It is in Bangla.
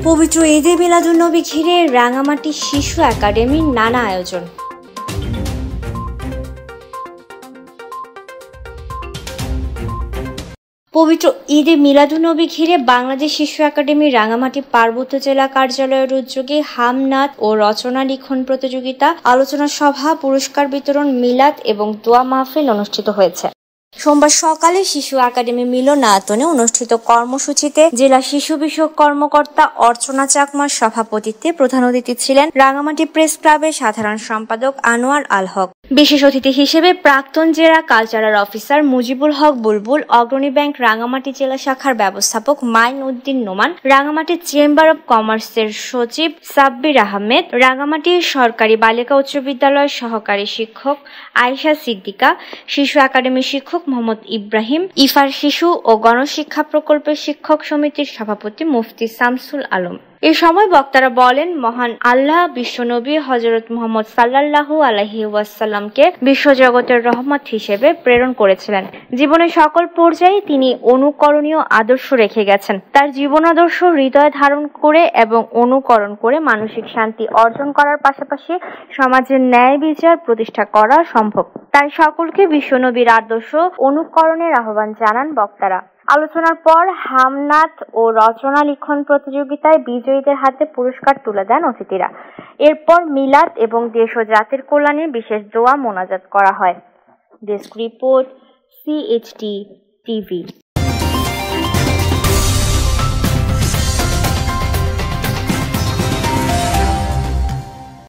পবিত্র ঈদে মিলাদুন্নবী ঘিরে রাঙামাটি শিশু একাডেমির নানা আয়োজন। পবিত্র ঈদে মিলাদুন্নবী ঘিরে বাংলাদেশ শিশু একাডেমি রাঙামাটি পার্বত্য জেলা কার্যালয়ের উদ্যোগে হামনাত ও রচনা লিখন প্রতিযোগিতা, আলোচনা সভা, পুরস্কার বিতরণ, মিলাদ এবং দোয়া মাহফিল অনুষ্ঠিত হয়েছে। সোমবার সকালে শিশু একাডেমি মিলনায়তনে অনুষ্ঠিত কর্মসূচিতে জেলা শিশু বিষয়ক কর্মকর্তা অর্চনা চাকমার সভাপতিত্বে প্রধান অতিথি ছিলেন রাঙামাটি প্রেস ক্লাবের সাধারণ সম্পাদক আনোয়ার আল হক। বিশেষ অতিথি হিসেবে প্রাক্তন জেলা কালচারাল অফিসার মুজিবুল হক বুলবুল, অগ্রণী ব্যাংক রাঙামাটি জেলা শাখার ব্যবস্থাপক mine Uddin Noman, Rangamati chamber of কমার্সের সচিব সাব্বির আহমেদ, রাঙামাটি সরকারি বালিকা উচ্চ বিদ্যালয়ের সহকারী শিক্ষক আয়েশা সিদ্দিকা, শিশু একাডেমির শিক্ষক মোহাম্মদ ইব্রাহিম, ইফার শিশু ও গণশিক্ষা প্রকল্পের শিক্ষক সমিতির সভাপতি মুফতি শামসুল আলম। এ সময় বক্তারা বলেন, মহান আল্লাহ বিশ্বনবী হযরত মুহাম্মদ সাল্লাল্লাহু আলাইহি ওয়াসাল্লামকে বিশ্বজগতের রহমত হিসেবে প্রেরণ করেছিলেন। জীবনের সকল পর্যায়ে তিনি অনুকরণীয় আদর্শ রেখে গেছেন। তার জীবন আদর্শ হৃদয়ে ধারণ করে এবং অনুকরণ করে মানসিক শান্তি অর্জন করার পাশাপাশি সমাজের ন্যায় বিচার প্রতিষ্ঠা করা সম্ভব। তাই সকলকে বিশ্বনবীর আদর্শ অনুকরণের আহ্বান জানান বক্তারা। আলোচনার পর হামনাত ও রচনা লিখন প্রতিযোগিতায় বিজয়ীদের হাতে পুরস্কার তুলে দেন অতিথিরা। এরপর মিলাদ এবং দেশ ও জাতির কল্যাণে বিশেষ দোয়া মোনাজাত করা হয়। Desk report, CHT TV।